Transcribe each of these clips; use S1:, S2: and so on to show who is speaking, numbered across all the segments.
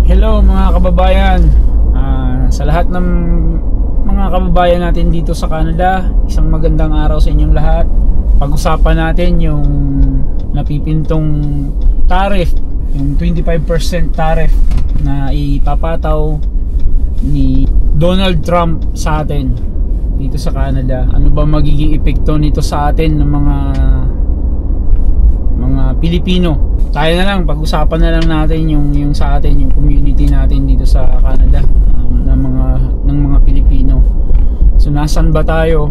S1: Hello mga kababayan, sa lahat ng mga kababayan natin dito sa Canada, isang magandang araw sa inyong lahat. Pag-usapan natin yung napipintong tariff, yung 25% tariff na ipapataw ni Donald Trump sa atin dito sa Canada. Ano ba magiging epekto nito sa atin ng mga Pilipino? Tayo na lang, pag-usapan na lang natin yung sa atin, yung community natin dito sa Canada, ng mga Pilipino. So nasan ba tayo?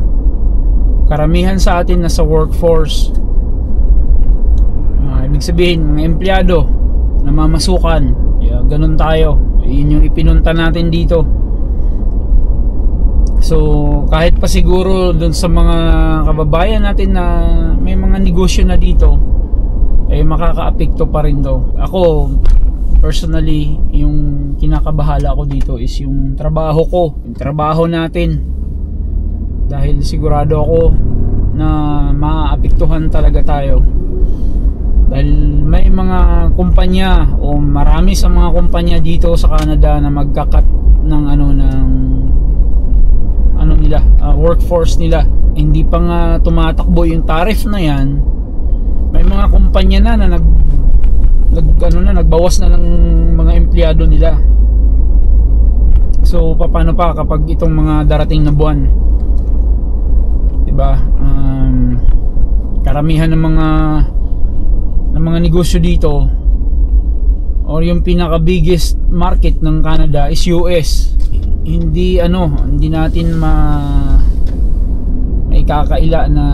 S1: Karamihan sa atin nasa workforce. Ibig sabihin, mga empleyado, namamasukan. Ganun tayo. Yun yung ipinunta natin dito. So kahit pa siguro dun sa mga kababayan natin na may mga negosyo na dito, makakaapekto pa rin daw. Ako personally, yung kinakabahala ko dito is yung trabaho ko, yung trabaho natin, dahil sigurado ako na maaapektuhan talaga tayo. Dahil may mga kumpanya, o marami sa mga kumpanya dito sa Canada na magkakat ng workforce nila. Hindi pa nga tumatakbo yung tariff na yan, may mga kumpanya na nagbawas na ng mga empleyado nila. So paano pa kapag itong mga darating na buwan, diba? Karamihan ng mga negosyo dito, or yung pinaka biggest market ng Canada is US. Hindi natin maikakaila na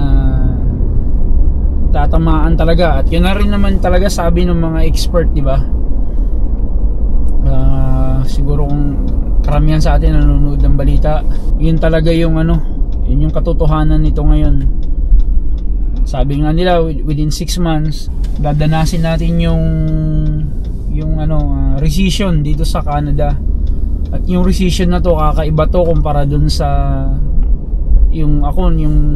S1: tatamaan talaga. At yun na rin naman talaga sabi ng mga expert, di ba? Siguro kung karamihan sa atin nanonood ng balita, yun talaga yung yun yung katotohanan nito ngayon. Sabi nga nila, within 6 months dadanasin natin yung recession dito sa Canada. At yung recession na to, kakaiba to kumpara dun sa yung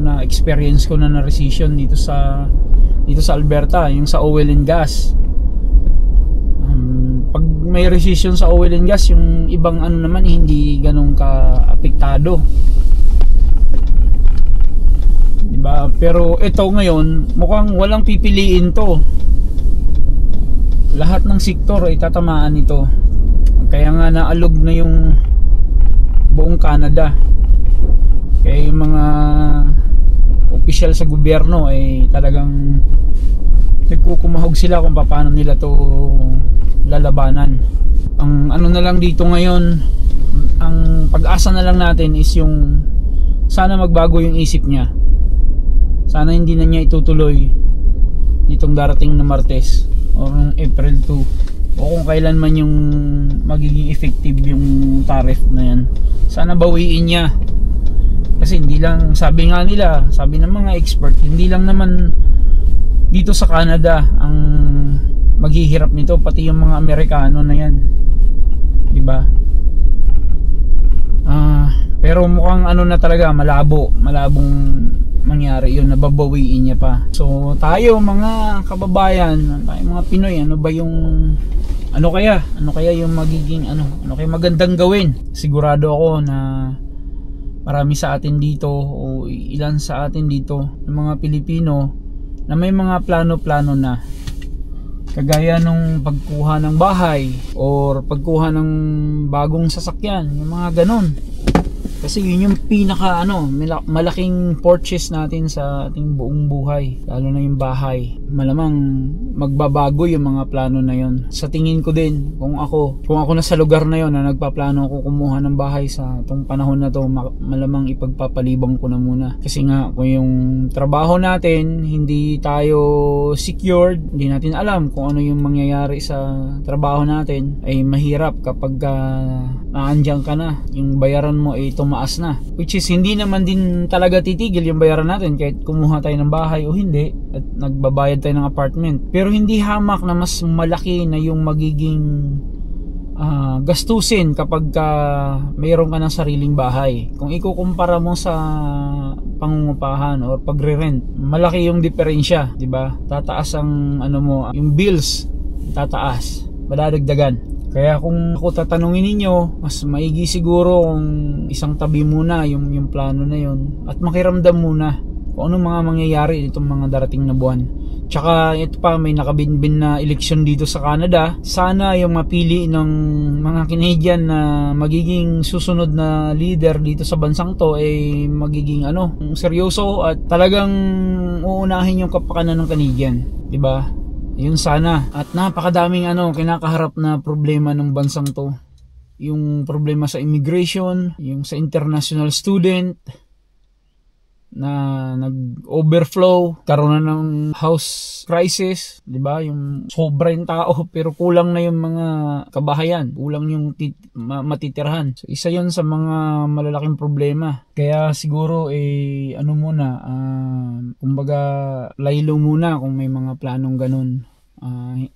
S1: na-experience ko na recession dito sa Alberta, yung sa oil and gas. Pag may recession sa oil and gas, yung ibang naman hindi ganun ka-apektado, diba? Pero ito ngayon, mukhang walang pipiliin to. Lahat ng sektor ay tatamaan nito. Kaya nga naalog na yung buong Canada. Kaya yung mga opisyal sa gobyerno ay talagang nagkukumahog sila kung paano nila to lalabanan. Ang na lang dito ngayon, ang pag-asa na lang natin is yung sana magbago yung isip niya. Sana hindi na niya itutuloy nitong darating na Martes o nung April 2, o kung kailan man yung magiging effective yung tariff na yan. Sana bawiin niya. Kasi hindi lang, sabi ng mga expert, hindi lang naman dito sa Canada ang maghihirap nito, pati yung mga Amerikano na yan, diba? Pero mukhang na talaga, malabong mangyari yun, nababawiin niya pa. So tayo mga kababayan, tayo mga Pinoy, ano kaya yung magiging ano kaya magandang gawin? Sigurado ako na marami sa atin dito, o ilan sa atin dito ng mga Pilipino na may mga plano-plano na, kagaya nung pagkuha ng bahay or pagkuha ng bagong sasakyan, yung mga ganon. Kasi yun yung pinaka malaking purchase natin sa ating buong buhay, lalo na yung bahay. Malamang magbabago yung mga plano na yun. Sa tingin ko din, kung ako nasa lugar na yun na nagpaplano ako kumuha ng bahay sa itong panahon na to, malamang ipagpapalibang ko na muna. Kasi nga kung yung trabaho natin hindi tayo secured, hindi natin alam kung ano yung mangyayari sa trabaho natin, ay mahirap kapag naandyan ka na, yung bayaran mo ay tumaas na, which is hindi naman din talaga titigil yung bayaran natin kahit kumuha tayo ng bahay o hindi, at nagbabayad tayo ng apartment. Pero hindi hamak na mas malaki na yung magiging gastusin kapag mayroon ka ng sariling bahay. Kung ikukumpara mo sa pangungupahan or pagre-rent, malaki yung diferensya, di ba? Tataas ang yung bills, tataas, madadagdagan. Kaya kung ako tatanungin ninyo, mas maigi siguro kung isang tabi muna yung plano na yun at makiramdam muna kung anong mga mangyayari itong mga darating na buwan. Tsaka ito pa, may nakabinbin na eleksyon dito sa Canada. Sana yung mapili ng mga Canadian na magiging susunod na leader dito sa bansang to ay magiging seryoso at talagang uunahin yung kapakanan ng Canadian, 'di ba? Yun sana. At napakadaming kinakaharap na problema ng bansang to. Yung problema sa immigration, yung sa international student na nag-overflow, karoon na ng house crisis, 'di ba? Yung sobrang tao pero kulang na yung mga kabahayan, kulang yung matitirhan. So isa 'yon sa mga malalaking problema. Kaya siguro muna, kumbaga laylo muna kung may mga planong ganun.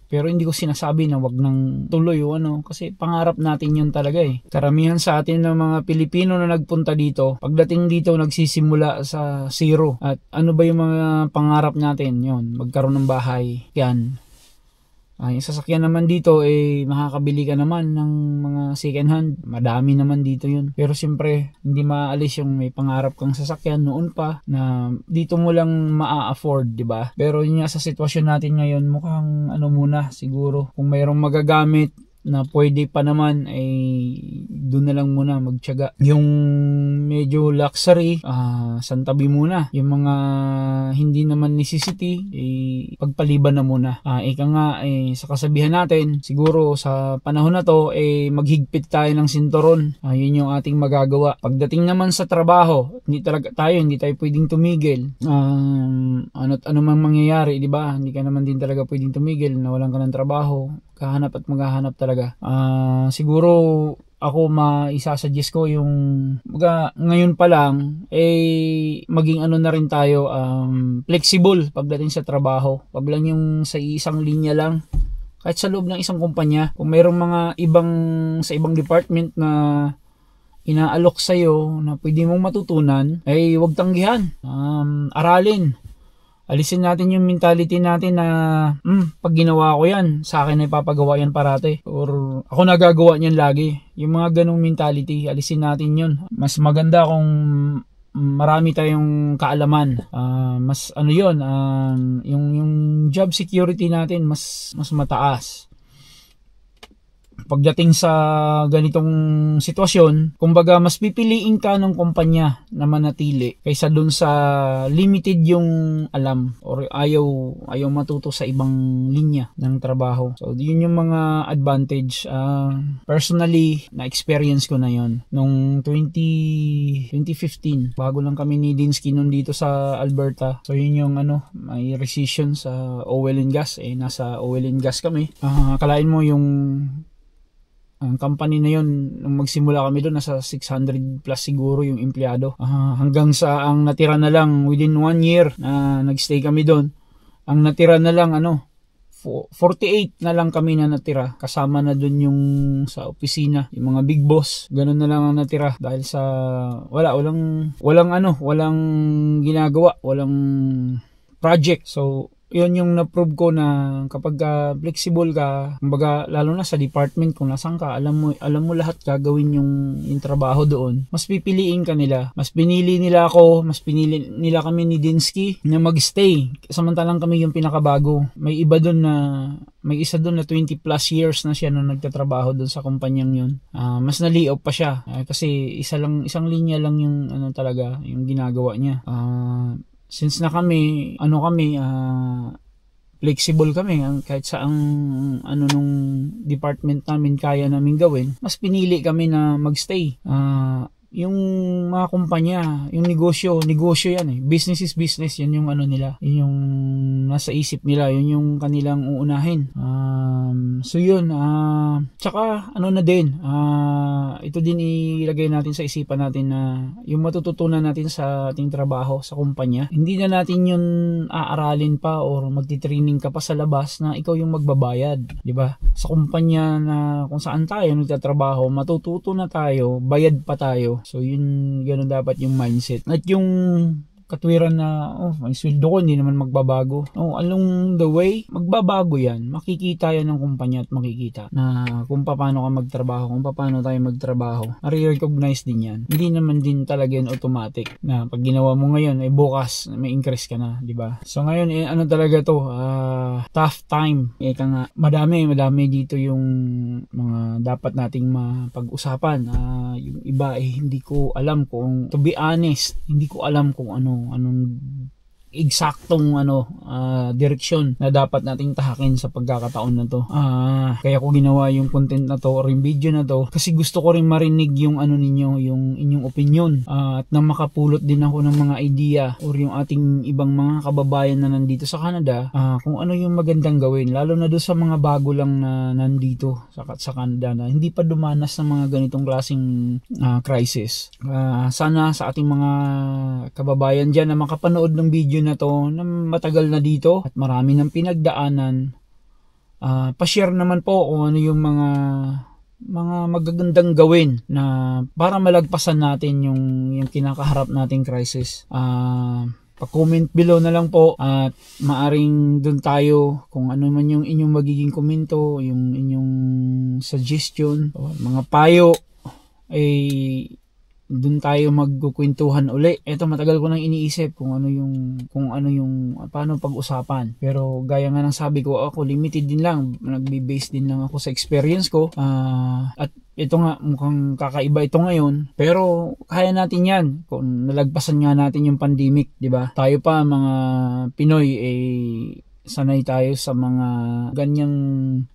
S1: Pero hindi ko sinasabi na wag nang tuloy kasi pangarap natin yun talaga Karamihan sa atin ng mga Pilipino na nagpunta dito, pagdating dito nagsisimula sa zero. At ano ba yung mga pangarap natin? Yun, magkaroon ng bahay. Yan. Yung sasakyan naman dito makakabili ka naman ng mga second hand. Madami naman dito yun. Pero siyempre, hindi maalis yung may pangarap kang sasakyan noon pa na dito mo lang maa-afford, 'di ba? Pero yun nga sa sitwasyon natin ngayon, mukhang muna siguro kung mayroong magagamit na pwede pa naman doon na lang muna magtiyaga. Yung medyo luxury, santabi muna. Yung mga hindi naman necessity, pagpaliban na muna. Ika nga, sa kasabihan natin, siguro sa panahon na to, maghigpit tayo ng sinturon. Yun yung ating magagawa. Pagdating naman sa trabaho, hindi tayo pwedeng tumigil. Ano mang mangyayari, di ba? Hindi ka naman din talaga pwedeng tumigil na walang ka ng trabaho. Kahanap at maghahanap talaga. Siguro ako maisasuggest ko yung ngayon pa lang maging na rin tayo flexible pagdating sa trabaho. Wag lang yung sa isang linya lang. Kahit sa loob ng isang kumpanya, kung mayroong mga sa ibang department na inaalok sa'yo na pwede mong matutunan, huwag tanggihan. Aralin. Alisin natin yung mentality natin na pag ginawa ko yan, sa akin ay papagawa yan parate. Or ako nagagawa niyan lagi. Yung mga ganong mentality, alisin natin yun. Mas maganda kung marami tayong kaalaman. Mas yung job security natin mas mataas. Pagdating sa ganitong sitwasyon, kumbaga mas pipiliin ka ng kumpanya na manatili kaysa dun sa limited yung alam or ayaw matuto sa ibang linya ng trabaho. So yun yung mga advantage. Personally, na-experience ko na yon nung 2015. Bago lang kami ni Dinsky nun dito sa Alberta. So yun yung may recession sa oil and gas. Nasa oil and gas kami. Kalain mo yung ang company na yun, nung magsimula kami doon, nasa 600 plus siguro yung empleyado. Hanggang sa ang natira na lang within 1 year na nagstay kami doon. Ang natira na lang 48 na lang kami na natira. Kasama na doon yung sa opisina, yung mga big boss. Ganun na lang ang natira dahil sa walang ginagawa, walang project. So yun yung na-prove ko na kapag flexible ka, kumbaga lalo na sa department kung nasan ka, alam mo lahat gagawin yung trabaho doon. Mas pipiliin ka nila. Mas pinili nila ako, mas pinili nila kami ni Dinsky na magstay. Samantalang kami yung pinakabago. May isa doon na 20 plus years na siya nung nagtatrabaho doon sa kumpanyang yun. Mas naliop pa siya kasi isang linya lang yung talaga yung ginagawa niya. Since na kami flexible kami kahit saang nung department namin kaya namin gawin, mas pinili kami na magstay. Yung mga kumpanya, yung negosyo yan business is business, yan yung nila, yun yung nasa isip nila, yun yung kanilang uunahin. So yun, tsaka na din, ito din ilagay natin sa isipan natin na yung matututunan natin sa ating trabaho sa kumpanya, hindi na natin yun aaralin pa or magti-training ka pa sa labas na ikaw yung magbabayad, di ba? Sa kumpanya na kung saan tayo nagtatrabaho, matututo na tayo, bayad pa tayo. So yun, ganoon dapat yung mindset. At yung katwiran na may sweldo ko hindi naman magbabago. Along the way magbabago yan, makikita yan ng kumpanya at makikita na kung paano ka magtrabaho, kung paano tayo magtrabaho, ma-recognize din yan. Hindi naman din talaga yan automatic na pag ginawa mo ngayon bukas may increase ka na, di ba? So ngayon ano talaga to, tough time. Ika nga, madami dito yung mga dapat nating mapag-usapan. Yung iba hindi ko alam kung, to be honest, hindi ko alam kung anong eksaktong direksyon na dapat nating tahakin sa pagkakataon na to. Kaya ko ginawa yung content na to or yung video na to kasi gusto ko rin marinig yung ninyo, yung inyong opinion, at na makapulot din ako ng mga idea or yung ating ibang mga kababayan na nandito sa Canada, kung ano yung magandang gawin, lalo na doon sa mga bago lang na nandito sa Canada na hindi pa dumanas ng mga ganitong klaseng crisis. Sana sa ating mga kababayan dyan na makapanood ng video na to na matagal na dito at marami ng pinagdaanan, pa-share naman po kung ano yung mga magagandang gawin na para malagpasan natin yung kinakaharap nating crisis. Pa-comment below na lang po at maaring doon tayo kung ano man yung inyong magiging komento, yung inyong suggestion o mga payo, doon tayo magkukwentuhan uli. Ito matagal ko nang iniisip kung ano yung paano pag-usapan. Pero gaya nga ng sabi ko, ako limited din lang, nagbe-base din lang ako sa experience ko. At ito nga mukhang kakaiba ito ngayon, pero kaya natin 'yan kung nalagpasan nga natin yung pandemic, 'di ba? Tayo pa mga Pinoy sanay tayo sa mga ganyang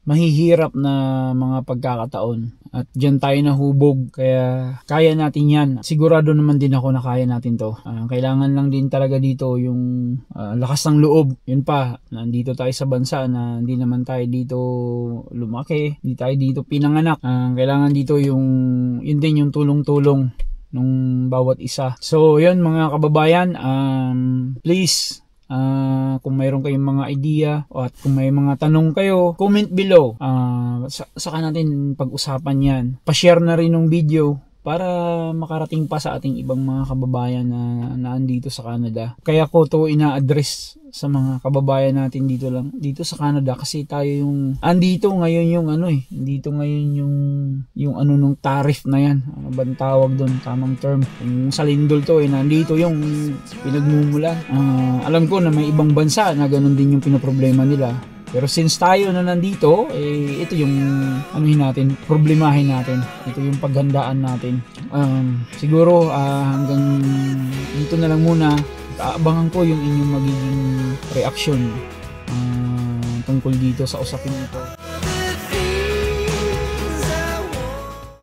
S1: mahihirap na mga pagkakataon at dyan tayo nahubog, kaya kaya natin yan. Sigurado naman din ako na kaya natin to. Kailangan lang din talaga dito yung lakas ng loob. Yun pa, nandito tayo sa bansa na hindi naman tayo dito lumaki, hindi tayo dito pinanganak. Kailangan dito yun din yung tulong-tulong ng bawat isa. So yun mga kababayan, please, kung mayroon kayong mga idea at kung may mga tanong kayo, comment below. Saka natin pag-usapan yan. Pa-share na rin ng video para makarating pa sa ating ibang mga kababayan na naandito sa Canada. Kaya ko to ina-address sa mga kababayan natin dito sa Canada kasi tayo yung andito ngayon yung dito ngayon yung nung tariff na yan. Ano bang tawag doon? Tamang term. Yung sa lindol to nandito yung pinagmumulan. Alam ko na may ibang bansa na ganun din yung pinoproblema nila. Pero since tayo na nandito, ito yung natin, problemahin natin. Ito yung paghandaan natin. Siguro hanggang dito na lang muna. Aabangan ko yung inyong magiging reaction tungkol dito sa usapin ito.